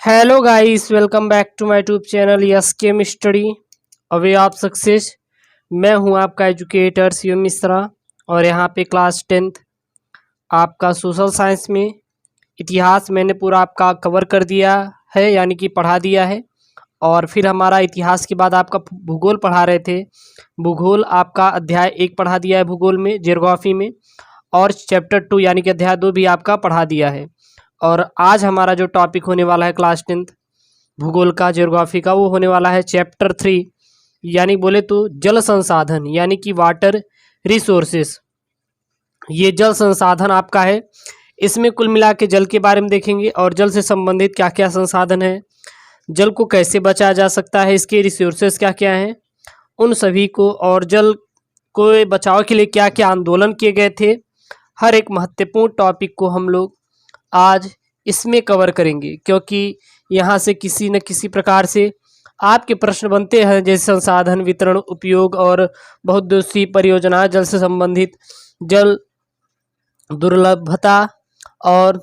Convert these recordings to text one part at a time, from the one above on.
Hello guys, welcome back to my YouTube channel yes chem study away of success. मैं हूं आपका educator Shivam Mishra और यहां पे क्लास 10th आपका सोशल साइंस में इतिहास मैंने पूरा आपका कवर कर दिया है, यानी कि पढ़ा दिया है। और फिर हमारा इतिहास के बाद आपका भूगोल पढ़ा रहे थे। भूगोल आपका अध्याय 1 पढ़ा दिया है भूगोल में, ज्योग्राफी में, और चैप्टर 2 यानी कि अध्याय 2 भी आपका पढ़ा दिया है। और आज हमारा जो टॉपिक होने वाला है क्लास 10th भूगोल का, ज्योग्राफी का, वो होने वाला है चैप्टर 3, यानी बोले तो जल संसाधन, यानी कि वाटर रिसोर्सेस। ये जल संसाधन आपका है। इसमें कुल मिला के जल के बारे में देखेंगे और जल से संबंधित क्या क्या संसाधन है, जल को कैसे बचाया जा सकता है, इसके रिसोर्सेस क्या क्या हैं, उन सभी को, और जल को बचाव के लिए क्या क्या आंदोलन किए गए थे, हर एक महत्वपूर्ण टॉपिक को हम लोग आज इसमें कवर करेंगे। क्योंकि यहाँ से किसी न किसी प्रकार से आपके प्रश्न बनते हैं, जैसे संसाधन वितरण, उपयोग और बहुउद्देशीय परियोजना, जल से संबंधित, जल दुर्लभता और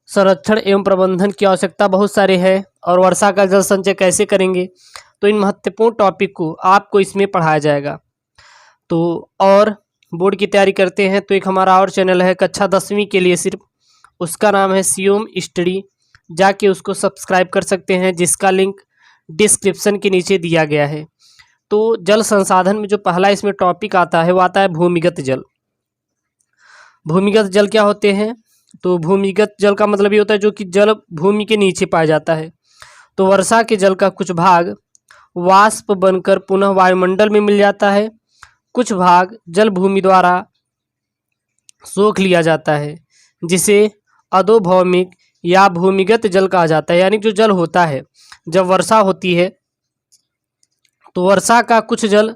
संरक्षण एवं प्रबंधन की आवश्यकता बहुत सारे हैं, और वर्षा का जल संचय कैसे करेंगे। तो इन महत्वपूर्ण टॉपिक को आपको इसमें पढ़ाया जाएगा। तो और बोर्ड की तैयारी करते हैं तो एक हमारा और चैनल है कक्षा 10वीं के लिए सिर्फ, उसका नाम है शिवम स्टडी, जाके उसको सब्सक्राइब कर सकते हैं, जिसका लिंक डिस्क्रिप्शन के नीचे दिया गया है। तो जल संसाधन में जो पहला इसमें टॉपिक आता है वो आता है भूमिगत जल। भूमिगत जल क्या होते हैं? तो भूमिगत जल का मतलब ये होता है जो कि जल भूमि के नीचे पाया जाता है। तो वर्षा के जल का कुछ भाग वाष्प बनकर पुनः वायुमंडल में मिल जाता है, कुछ भाग जल भूमि द्वारा सोख लिया जाता है, जिसे अधोभौमिक या भूमिगत जल कहा जाता है। यानी जो जल होता है, जब वर्षा होती है तो वर्षा का कुछ जल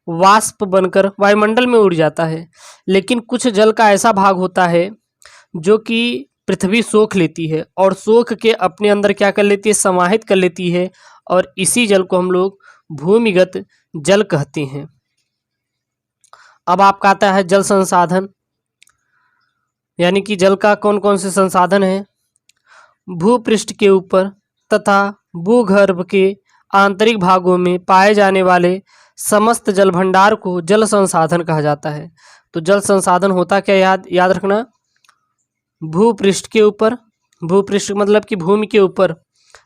वाष्प बनकर वायुमंडल में उड़ जाता है, लेकिन कुछ जल का ऐसा भाग होता है जो कि पृथ्वी सोख लेती है, और सोख के अपने अंदर क्या कर लेती है, समाहित कर लेती है, और इसी जल को हम लोग भूमिगत जल कहते हैं। अब आपका आता है जल संसाधन, यानी कि जल का कौन कौन से संसाधन हैं। भूपृष्ठ के ऊपर तथा भूगर्भ के आंतरिक भागों में पाए जाने वाले समस्त जल भंडार को जल संसाधन कहा जाता है। तो जल संसाधन होता क्या, याद रखना, भूपृष्ठ के ऊपर, भूपृष्ठ मतलब कि भूमि के ऊपर,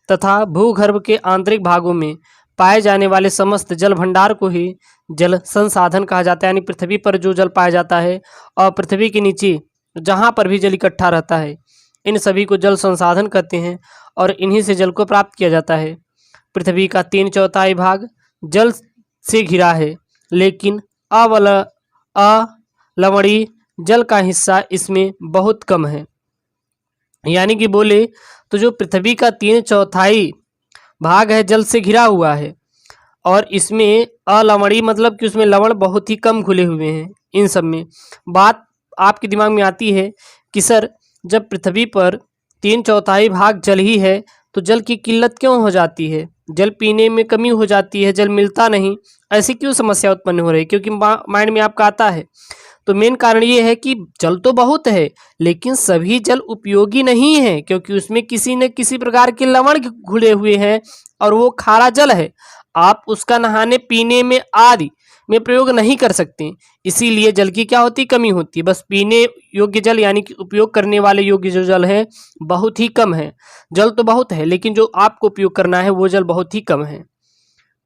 तथा भूगर्भ के आंतरिक भागों में पाए जाने वाले समस्त जल भंडार को ही जल संसाधन कहा जाता है। यानी पृथ्वी पर जो जल पाया जाता है और पृथ्वी के नीचे जहाँ पर भी जल इकट्ठा रहता है, इन सभी को जल संसाधन कहते हैं, और इन्हीं से जल को प्राप्त किया जाता है। पृथ्वी का 3/4 भाग जल से घिरा है, लेकिन अवलवणीय जल का हिस्सा इसमें बहुत कम है। यानी कि बोले तो जो पृथ्वी का 3/4 भाग है जल से घिरा हुआ है, और इसमें अलवणीय मतलब कि उसमें लवण बहुत ही कम घुले हुए हैं। इन सब में बात आपके दिमाग में आती है कि सर, जब पृथ्वी पर 3/4 भाग जल ही है तो जल की किल्लत क्यों हो जाती है, जल पीने में कमी हो जाती है, जल मिलता नहीं, ऐसी क्यों समस्या उत्पन्न हो रही है? क्योंकि माइंड में आपका आता है। तो मेन कारण ये है कि जल तो बहुत है, लेकिन सभी जल उपयोगी नहीं है, क्योंकि उसमें किसी न किसी प्रकार के लवण घुले हुए हैं, और वो खारा जल है। आप उसका नहाने, पीने में आदि में प्रयोग नहीं कर सकते। इसीलिए जल की क्या होती, कमी होती है। बस पीने योग्य जल, यानी कि उपयोग करने वाले योग्य जो जल है, बहुत ही कम है। जल तो बहुत है, लेकिन जो आपको उपयोग करना है वो जल बहुत ही कम है।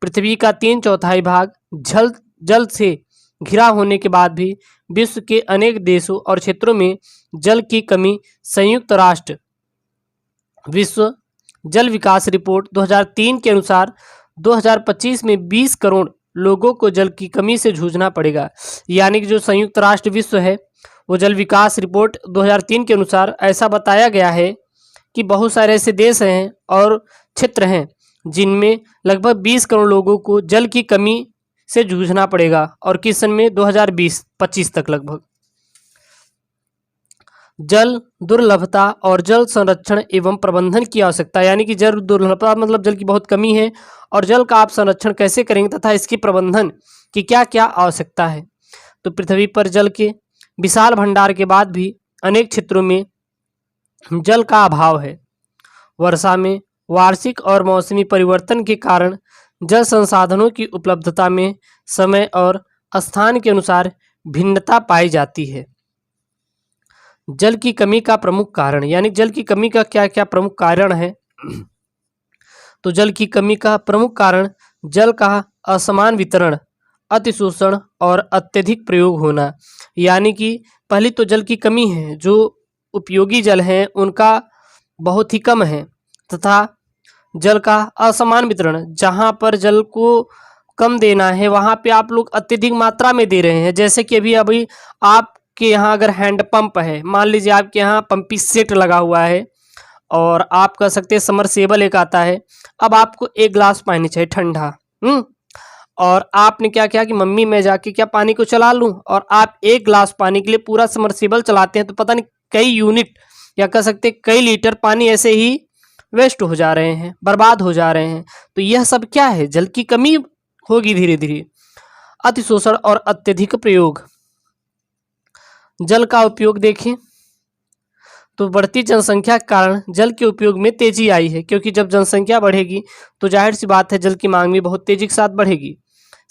पृथ्वी का 3/4 भाग जल से घिरा होने के बाद भी विश्व के अनेक देशों और क्षेत्रों में जल की कमी संयुक्त राष्ट्र विश्व जल विकास रिपोर्ट 2003 के अनुसार 2025 में 20 करोड़ लोगों को जल की कमी से जूझना पड़ेगा। यानी कि जो संयुक्त राष्ट्र विश्व है, वो जल विकास रिपोर्ट 2003 के अनुसार ऐसा बताया गया है कि बहुत सारे ऐसे देश हैं और क्षेत्र हैं जिनमें लगभग 20 करोड़ लोगों को जल की कमी से जूझना पड़ेगा, और किस सन में, 2020-25 तक लगभग। जल दुर्लभता और जल संरक्षण एवं प्रबंधन की आवश्यकता, यानी कि जल दुर्लभता मतलब जल की बहुत कमी है, और जल का आप संरक्षण कैसे करेंगे तथा इसकी प्रबंधन की क्या क्या आवश्यकता है। तो पृथ्वी पर जल के विशाल भंडार के बाद भी अनेक क्षेत्रों में जल का अभाव है। वर्षा में वार्षिक और मौसमी परिवर्तन के कारण जल संसाधनों की उपलब्धता में समय और स्थान के अनुसार भिन्नता पाई जाती है। जल की कमी का प्रमुख कारण, यानी जल की कमी का क्या क्या प्रमुख कारण है। तो जल की कमी का प्रमुख कारण जल का असमान वितरण, अतिशोषण और अत्यधिक प्रयोग होना। यानी कि पहली तो जल की कमी है, जो उपयोगी जल हैं उनका बहुत ही कम है, तथा जल का असमान वितरण, जहाँ पर जल को कम देना है वहाँ पे आप लोग अत्यधिक मात्रा में दे रहे हैं। जैसे कि अभी आपके यहाँ अगर हैंडपंप है, मान लीजिए आपके यहाँ पंपिंग सेट लगा हुआ है और आप कह सकते हैं समरसेबल एक आता है। अब आपको 1 गिलास पानी चाहिए ठंडा, और आपने क्या किया कि मम्मी मैं जाके क्या पानी को चला लूं, और आप 1 गिलास पानी के लिए पूरा समरसेबल चलाते हैं, तो पता नहीं कई यूनिट या कह सकते हैं कई लीटर पानी ऐसे ही वेस्ट हो जा रहे हैं, बर्बाद हो जा रहे हैं। तो यह सब क्या है, जल की कमी होगी धीरे धीरे। अतिशोषण और अत्यधिक प्रयोग। जल का उपयोग देखें तो बढ़ती जनसंख्या के कारण जल के उपयोग में तेजी आई है, क्योंकि जब जनसंख्या बढ़ेगी तो जाहिर सी बात है जल की मांग भी बहुत तेजी के साथ बढ़ेगी।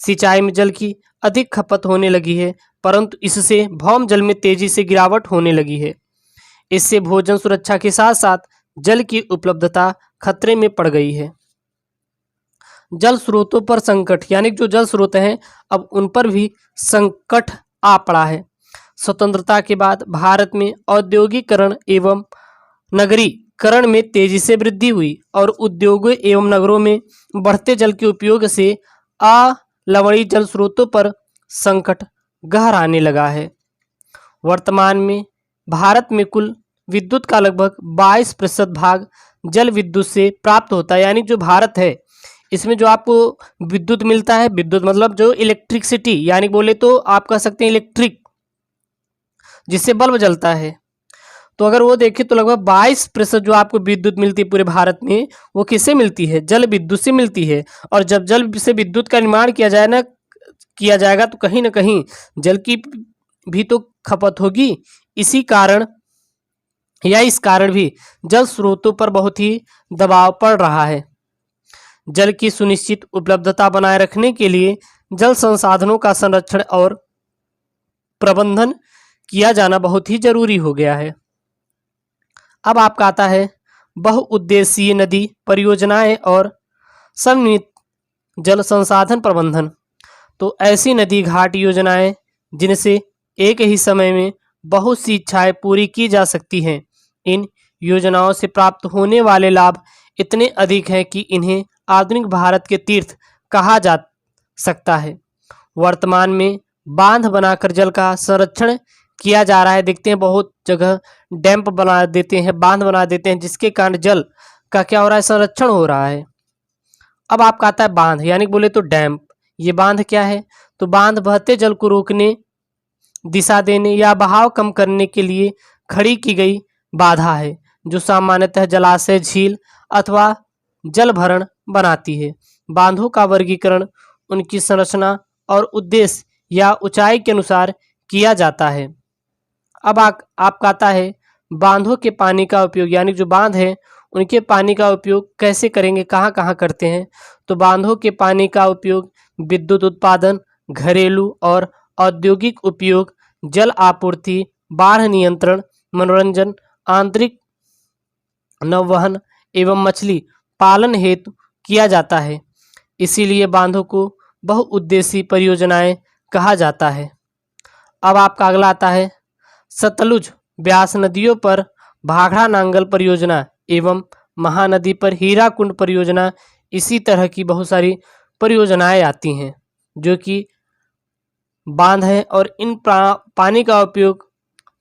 सिंचाई में जल की अधिक खपत होने लगी है, परंतु इससे भौम जल में तेजी से गिरावट होने लगी है। इससे भोजन सुरक्षा के साथ साथ जल की उपलब्धता खतरे में पड़ गई है। जल स्रोतों पर संकट, यानी जो जल स्रोत हैं अब उन पर भी संकट आ पड़ा है। स्वतंत्रता के बाद भारत में औद्योगिकरण एवं नगरीकरण में तेजी से वृद्धि हुई और उद्योगों एवं नगरों में बढ़ते जल के उपयोग से अलवणीय जल स्रोतों पर संकट गहराने लगा है। वर्तमान में भारत में कुल विद्युत का लगभग 22% भाग जल विद्युत से प्राप्त होता है। यानी जो भारत है इसमें जो आपको विद्युत मिलता है, विद्युत मतलब जो इलेक्ट्रिसिटी, यानी बोले तो आप कह सकते हैं इलेक्ट्रिक, जिससे बल्ब जलता है, तो अगर वो देखें तो लगभग 22% जो आपको विद्युत मिलती है पूरे भारत में, वो किससे मिलती है, जल विद्युत से मिलती है। और जब जल से विद्युत का निर्माण किया जाएगा तो कहीं ना कहीं जल की भी तो खपत होगी। इसी कारण या इस कारण भी जल स्रोतों पर बहुत ही दबाव पड़ रहा है। जल की सुनिश्चित उपलब्धता बनाए रखने के लिए जल संसाधनों का संरक्षण और प्रबंधन किया जाना बहुत ही जरूरी हो गया है। अब आपका आता है बहुउद्देशीय नदी परियोजनाएं और समन्वित जल संसाधन प्रबंधन। तो ऐसी नदी घाट योजनाएं जिनसे एक ही समय में बहुत सी इच्छाएं पूरी की जा सकती हैं। इन योजनाओं से प्राप्त होने वाले लाभ इतने अधिक हैं कि इन्हें आधुनिक भारत के तीर्थ कहा जा सकता है। वर्तमान में बांध बनाकर जल का संरक्षण किया जा रहा है। देखते हैं बहुत जगह डैम्प बना देते हैं, बांध बना देते हैं, जिसके कारण जल का क्या हो रहा है, संरक्षण हो रहा है। अब आपका आता है बांध, यानी बोले तो डैम्प। ये बांध क्या है, तो बांध बहते जल को रोकने, दिशा देने या बहाव कम करने के लिए खड़ी की गई बाधा है, जो सामान्यतः जलाशय, झील अथवा जल भरण बनाती है। बांधों का वर्गीकरण उनकी संरचना और उद्देश्य या ऊंचाई के अनुसार किया जाता है। अब आपका आता है बांधों के पानी का उपयोग, यानी जो बांध है उनके पानी का उपयोग कैसे करेंगे, कहाँ कहाँ करते हैं। तो बांधों के पानी का उपयोग विद्युत उत्पादन, घरेलू और औद्योगिक उपयोग, जल आपूर्ति, बाढ़ नियंत्रण, मनोरंजन, आंतरिक नौवहन एवं मछली पालन हेतु किया जाता है। इसीलिए बांधों को बहुउद्देशीय परियोजनाएं कहा जाता है। अब आपका अगला आता है सतलुज ब्यास नदियों पर भाखड़ा नांगल परियोजना एवं महानदी पर हीराकुंड परियोजना। इसी तरह की बहुत सारी परियोजनाएं आती हैं जो कि बांध है, और इन पानी का उपयोग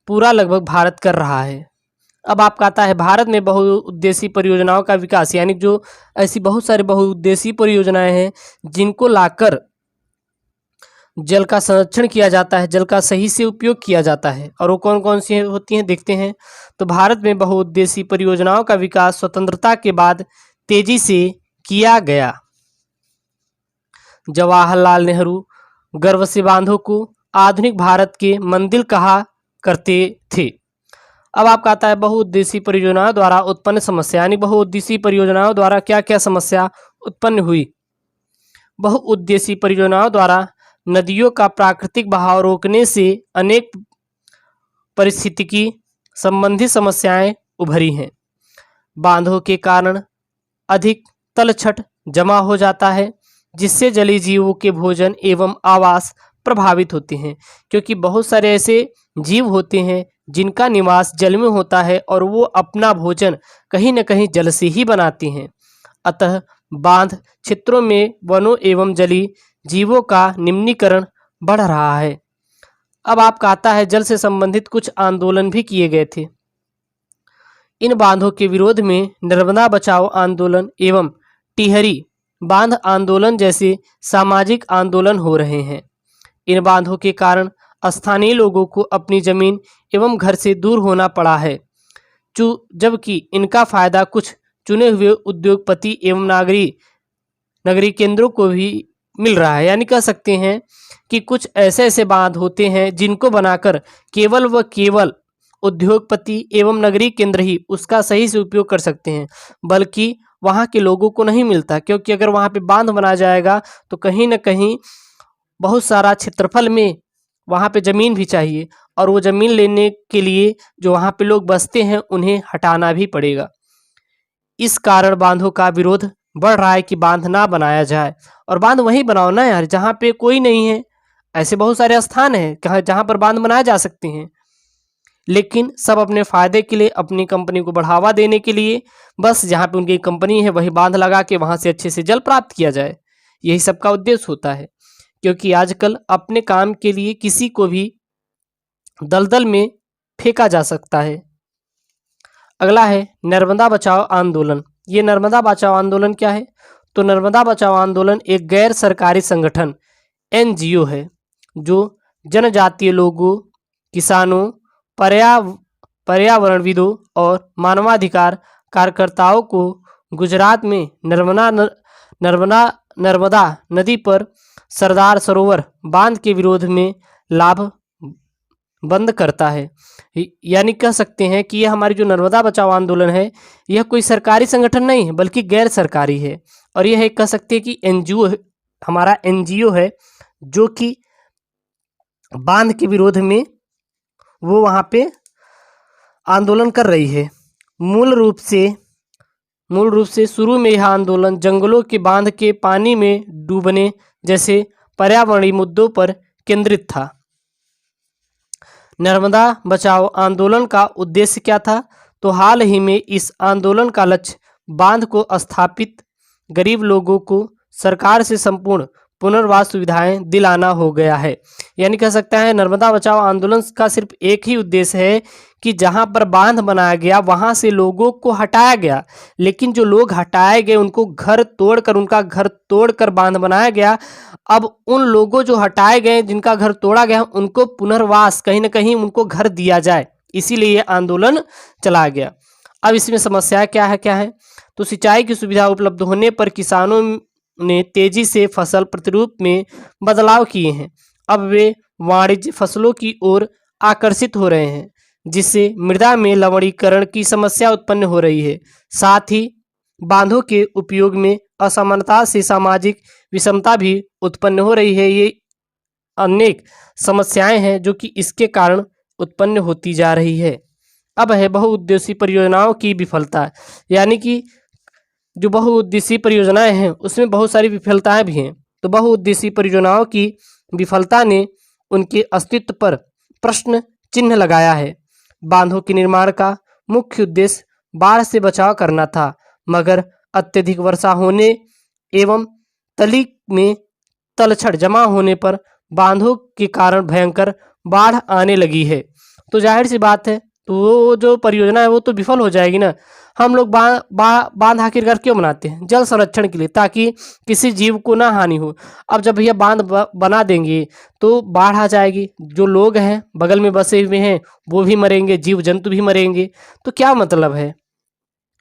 पूरा लगभग भारत कर रहा है। अब आपका आता है भारत में बहुउद्देशीय परियोजनाओं का विकास, यानी जो ऐसी बहुत सारी बहुउद्देशीय परियोजनाएं हैं जिनको लाकर जल का संरक्षण किया जाता है, जल का सही से उपयोग किया जाता है। और वो कौन कौन सी होती हैं देखते हैं। तो भारत में बहुउद्देशीय परियोजनाओं का विकास स्वतंत्रता के बाद तेजी से किया गया। जवाहरलाल नेहरू गर्व से बांधों को आधुनिक भारत के मंदिर कहा करते थे। अब आपका आता है बहुउद्देशीय परियोजनाओं द्वारा उत्पन्न समस्या, यानी बहुउद्देशीय परियोजनाओं द्वारा क्या क्या समस्या उत्पन्न हुई। बहुउद्देशीय परियोजनाओं द्वारा नदियों का प्राकृतिक बहाव रोकने से अनेक पारिस्थितिकी संबंधी समस्याएं उभरी हैं। बांधों के कारण अधिक तलछट जमा हो जाता है, जिससे जलीय जीवों के भोजन एवं आवास प्रभावित होते हैं, क्योंकि बहुत सारे ऐसे जीव होते हैं जिनका निवास जल में होता है और वो अपना भोजन कहीं न कहीं जल से ही बनाते हैं। अतः बांध क्षेत्रों में वनों एवं जलीय जीवों का निम्नीकरण बढ़ रहा है। अब आपका आता है जल से संबंधित कुछ आंदोलन भी किए गए थे। इन बांधों के विरोध में नर्मदा बचाओ आंदोलन एवं टिहरी बांध आंदोलन जैसे सामाजिक आंदोलन हो रहे हैं। इन बांधों के कारण स्थानीय लोगों को अपनी जमीन एवं घर से दूर होना पड़ा है, जबकि इनका फायदा कुछ चुने हुए उद्योगपति एवं नगरीय केंद्रों को भी मिल रहा है। यानी कह सकते हैं कि कुछ ऐसे ऐसे बांध होते हैं जिनको बनाकर केवल व केवल उद्योगपति एवं नगरीय केंद्र ही उसका सही से उपयोग कर सकते हैं, बल्कि वहाँ के लोगों को नहीं मिलता, क्योंकि अगर वहाँ पे बांध बना जाएगा तो कहीं ना कहीं बहुत सारा क्षेत्रफल में वहाँ पे ज़मीन भी चाहिए, और वो ज़मीन लेने के लिए जो वहाँ पे लोग बसते हैं उन्हें हटाना भी पड़ेगा। इस कारण बांधों का विरोध बढ़ रहा है कि बांध ना बनाया जाए, और बांध वहीं बनाओ ना यार जहाँ पे कोई नहीं है। ऐसे बहुत सारे स्थान हैं जहाँ पर बांध बनाए जा सकते हैं, लेकिन सब अपने फायदे के लिए, अपनी कंपनी को बढ़ावा देने के लिए, बस जहाँ पे उनकी कंपनी है वही बांध लगा के वहाँ से अच्छे से जल प्राप्त किया जाए, यही सबका उद्देश्य होता है। क्योंकि आजकल अपने काम के लिए किसी को भी दलदल में फेंका जा सकता है। अगला है नर्मदा बचाओ आंदोलन। ये नर्मदा बचाओ आंदोलन क्या है? तो नर्मदा बचाओ आंदोलन एक गैर सरकारी संगठन NGO है, जो जनजातीय लोगों, किसानों, पर्यावरणविदों और मानवाधिकार कार्यकर्ताओं को गुजरात में नर्मदा नदी पर सरदार सरोवर बांध के विरोध में लामबंद करता है। यानी कह सकते हैं कि यह हमारी जो नर्मदा बचाओ आंदोलन है यह कोई सरकारी संगठन नहीं है बल्कि गैर सरकारी है, और यह एक कह सकते हैं कि हमारा NGO है जो कि बांध के विरोध में वो वहाँ पे आंदोलन कर रही है। मूल रूप से शुरू में यह आंदोलन जंगलों के बांध के पानी में डूबने जैसे पर्यावरणीय मुद्दों पर केंद्रित था। नर्मदा बचाओ आंदोलन का उद्देश्य क्या था? तो हाल ही में इस आंदोलन का लक्ष्य बांध को स्थापित गरीब लोगों को सरकार से संपूर्ण पुनर्वास सुविधाएं दिलाना हो गया है। यानी कह सकता है नर्मदा बचाओ आंदोलन का सिर्फ एक ही उद्देश्य है कि जहां पर बांध बनाया गया वहां से लोगों को हटाया गया, लेकिन जो लोग हटाए गए उनका घर तोड़कर बांध बनाया गया। अब उन लोगों जो हटाए गए, जिनका घर तोड़ा गया, उनको पुनर्वास कहीं ना कहीं उनको घर दिया जाए, इसीलिए आंदोलन चला गया। अब इसमें समस्या क्या है? तो सिंचाई की सुविधा उपलब्ध होने पर किसानों ने तेजी से फसल प्रतिरूप में बदलाव किए हैं। अब वे वाणिज्य फसलों की ओर आकर्षित हो रहे हैं, जिससे मृदा में लवणीकरण की समस्या उत्पन्न हो रही है। साथ ही बांधों के उपयोग में असमानता से सामाजिक विषमता भी उत्पन्न हो रही है। ये अनेक समस्याएं हैं जो कि इसके कारण उत्पन्न होती जा रही है। अब है बहुउद्देशीय परियोजनाओं की विफलता, यानी कि जो बहुउद्देशीय परियोजनाएं हैं उसमें बहुत सारी विफलताएं भी हैं। तो बहुउद्देशीय परियोजनाओं की विफलता ने उनके अस्तित्व पर प्रश्न चिन्ह लगाया है। बांधों के निर्माण का मुख्य उद्देश्य बाढ़ से बचाव करना था, मगर अत्यधिक वर्षा होने एवं तली में तलछट जमा होने पर बांधों के कारण भयंकर बाढ़ आने लगी है। तो जाहिर सी बात है, तो वो जो परियोजना है वो तो विफल हो जाएगी ना। हम लोग बांध आखिरकार क्यों बनाते हैं? जल संरक्षण के लिए, ताकि किसी जीव को ना हानि हो। अब जब भैया बांध बना देंगे तो बाढ़ आ जाएगी, जो लोग हैं बगल में बसे हुए हैं वो भी मरेंगे, जीव जंतु भी मरेंगे, तो क्या मतलब है?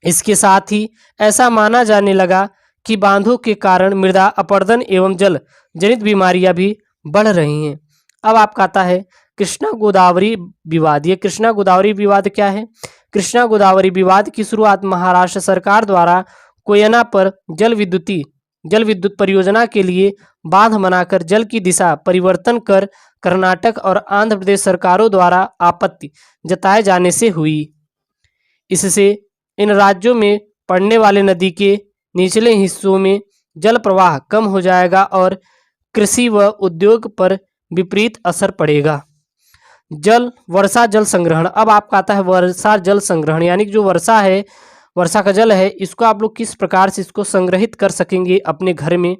इसके साथ ही ऐसा माना जाने लगा कि बांधों के कारण मृदा अपरदन एवं जल जनित बीमारियां भी बढ़ रही हैं। अब आपका आता है कृष्णा गोदावरी विवाद। ये कृष्णा गोदावरी विवाद क्या है? कृष्णा गोदावरी विवाद की शुरुआत महाराष्ट्र सरकार द्वारा कोयना पर जल विद्युत परियोजना के लिए बांध बनाकर जल की दिशा परिवर्तन कर कर्नाटक और आंध्र प्रदेश सरकारों द्वारा आपत्ति जताए जाने से हुई। इससे इन राज्यों में पड़ने वाले नदी के निचले हिस्सों में जल प्रवाह कम हो जाएगा और कृषि व उद्योग पर विपरीत असर पड़ेगा। वर्षा जल संग्रहण। अब आपका आता है वर्षा जल संग्रहण, यानी कि जो वर्षा का जल है, इसको आप लोग किस प्रकार से इसको संग्रहित कर सकेंगे अपने घर में,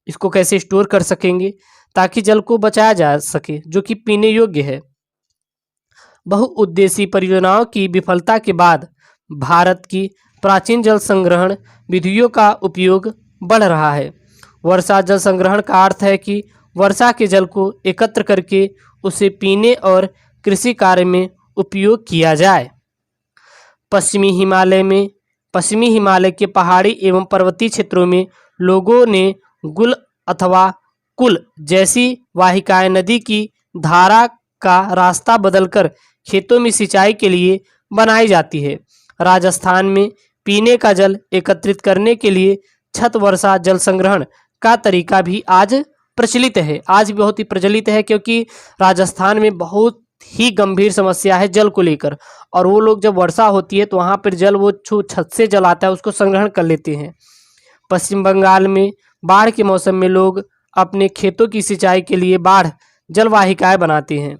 इसको कैसे स्टोर कर सकेंगे ताकि जल को बचाया जा सके जो कि पीने योग्य है। बहुउद्देशीय परियोजनाओं की विफलता के बाद भारत की प्राचीन जल संग्रहण विधियों का उपयोग बढ़ रहा है। वर्षा जल संग्रहण का अर्थ है कि वर्षा के जल को एकत्र करके उसे पीने और कृषि कार्य में उपयोग किया जाए। पश्चिमी हिमालय के पहाड़ी एवं पर्वतीय क्षेत्रों में लोगों ने गुल अथवा कुल जैसी वाहिकाएं नदी की धारा का रास्ता बदलकर खेतों में सिंचाई के लिए बनाई जाती है। राजस्थान में पीने का जल एकत्रित करने के लिए छत वर्षा जल संग्रहण का तरीका भी आज प्रचलित है। आज भी बहुत ही प्रचलित है, क्योंकि राजस्थान में बहुत ही गंभीर समस्या है जल को लेकर, और वो लोग जब वर्षा होती है तो वहाँ पर जल वो छत से जल आता है उसको संग्रहण कर लेते हैं। पश्चिम बंगाल में बाढ़ के मौसम में लोग अपने खेतों की सिंचाई के लिए बाढ़ जल वाहिकाएं बनाते हैं।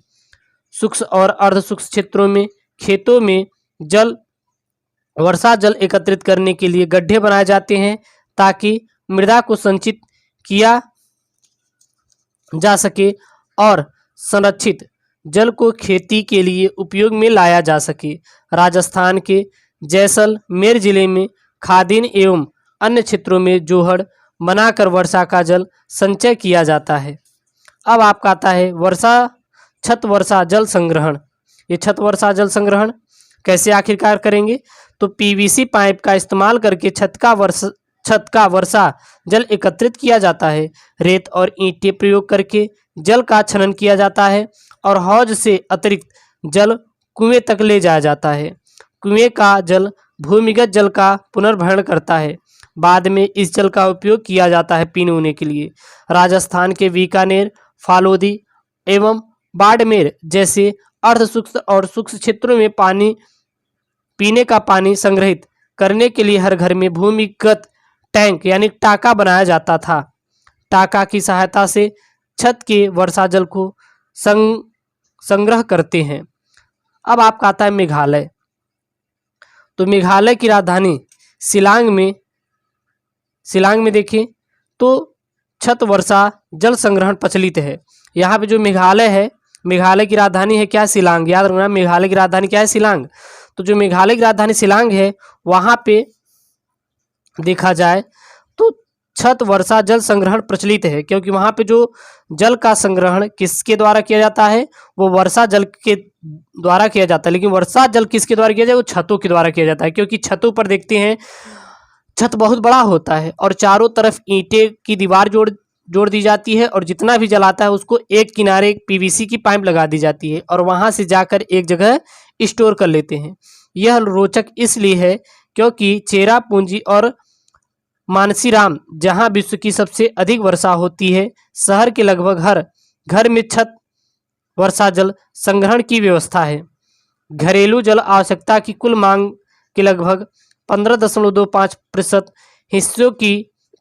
शुष्क और अर्ध शुष्क क्षेत्रों में खेतों में वर्षा जल एकत्रित करने के लिए गड्ढे बनाए जाते हैं ताकि मृदा को संचित किया जा सके और संरक्षित जल को खेती के लिए उपयोग में लाया जा सके। राजस्थान के जैसलमेर जिले में खादीन एवं अन्य क्षेत्रों में जोहड़ बनाकर वर्षा का जल संचय किया जाता है। अब आपका आता है छत वर्षा जल संग्रहण। ये छत वर्षा जल संग्रहण कैसे आखिरकार करेंगे? तो पीवीसी पाइप का इस्तेमाल करके छत का वर्षा जल एकत्रित किया जाता है। रेत और ईंटें प्रयोग करके जल का छनन किया जाता है और हौज से अतिरिक्त जल कुएं तक ले जाया जाता है। कुएं का जल भूमिगत जल का पुनर्भरण करता है। बाद में इस जल का उपयोग किया जाता है पीने ऊने के लिए। राजस्थान के बीकानेर, फालोदी एवं बाड़मेर जैसे अर्ध शुष्क और शुष्क क्षेत्रों में पीने का पानी संग्रहित करने के लिए हर घर में भूमिगत टैंक यानी टाका बनाया जाता था। टाका की सहायता से छत के वर्षा जल को संग्रह करते हैं। अब आपका आता है मेघालय। तो मेघालय की राजधानी शिलांग में देखें तो छत वर्षा जल संग्रहण प्रचलित है। यहाँ पे जो मेघालय है, मेघालय की राजधानी है क्या? शिलांग। याद रखना, मेघालय की राजधानी क्या है? शिलांग। तो जो मेघालय की राजधानी शिलांग है, वहाँ पे देखा जाए तो छत वर्षा जल संग्रहण प्रचलित है, क्योंकि वहाँ पे जो जल का संग्रहण किसके द्वारा किया जाता है? वो वर्षा जल के द्वारा किया जाता है। लेकिन वर्षा जल किसके द्वारा किया जाए? वो छतों के द्वारा किया जाता है, क्योंकि छतों पर देखते हैं छत बहुत बड़ा होता है और चारों तरफ ईंटें की दीवार जोड़ दी जाती है और जितना भी जल आता है उसको एक किनारे पीवीसी की पाइप लगा दी जाती है और वहां से जाकर एक जगह स्टोर कर लेते हैं। यह रोचक इसलिए है क्योंकि चेरापूंजी और मानसीराम, जहां विश्व की सबसे अधिक वर्षा होती है, शहर के लगभग हर घर में छत वर्षा जल संग्रहण की व्यवस्था है। घरेलू जल आवश्यकता की कुल मांग के लगभग 15.25% हिस्सों की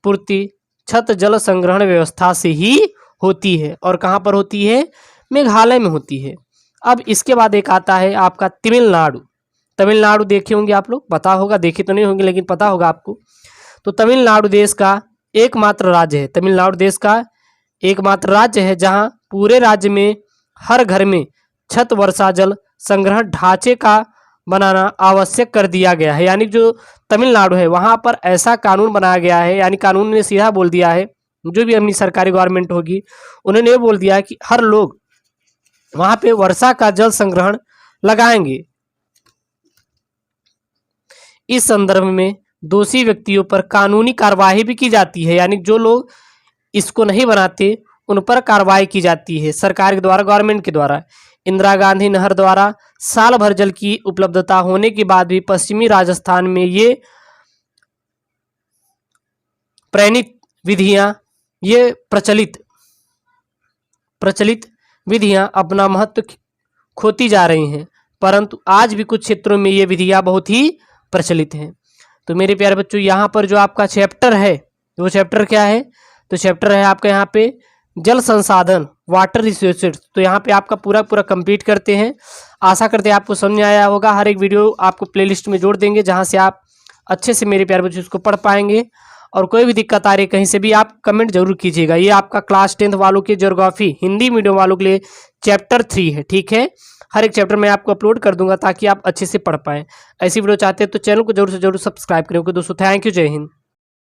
पूर्ति छत जल संग्रहण व्यवस्था से ही होती है। और कहाँ पर होती है? मेघालय में होती है। अब इसके बाद एक आता है आपका तमिलनाडु। तमिलनाडु देखे होंगे आप लोग, पता होगा, देखे तो नहीं होंगे लेकिन पता होगा आपको। तो तमिलनाडु देश का एकमात्र राज्य है। तमिलनाडु देश का एकमात्र राज्य है जहां पूरे राज्य में हर घर में छत वर्षा जल संग्रहण ढांचे का बनाना आवश्यक कर दिया गया है। यानी जो तमिलनाडु है वहां पर ऐसा कानून बनाया गया है, यानी कानून ने सीधा बोल दिया है, जो भी अपनी सरकारी गवर्नमेंट होगी उन्होंने बोल दिया है कि हर लोग वहां पे वर्षा का जल संग्रहण लगाएंगे। इस संदर्भ में दोषी व्यक्तियों पर कानूनी कार्रवाई भी की जाती है, यानी जो लोग इसको नहीं बनाते उन पर कार्रवाई की जाती है सरकार के द्वारा, गवर्नमेंट के द्वारा। इंदिरा गांधी नहर द्वारा साल भर जल की उपलब्धता होने के बाद भी पश्चिमी राजस्थान में ये प्रचलित विधियां अपना महत्व खोती जा रही हैं, परंतु आज भी कुछ क्षेत्रों में ये विधियां बहुत ही प्रचलित हैं। तो मेरे प्यारे बच्चों, यहाँ पर जो आपका चैप्टर है वो चैप्टर क्या है? तो चैप्टर है आपका यहाँ पे जल संसाधन, वाटर रिसोर्सेज। तो यहाँ पे आपका पूरा कंप्लीट करते हैं। आशा करते हैं आपको समझ आया होगा। हर एक वीडियो आपको प्लेलिस्ट में जोड़ देंगे जहाँ से आप अच्छे से मेरे प्यारे बच्चों इसको पढ़ पाएंगे। और कोई भी दिक्कत आ रही है कहीं से भी आप कमेंट जरूर कीजिएगा। ये आपका क्लास 10th वालों के ज्योग्राफी हिंदी मीडियम वालों के लिए चैप्टर 3 है, ठीक है। हर एक चैप्टर मैं आपको अपलोड कर दूंगा ताकि आप अच्छे से पढ़ पाएं। ऐसी वीडियो चाहते हैं तो चैनल को जरूर से जरूर सब्सक्राइब करें। ओके दोस्तों, थैंक यू, जय हिंद।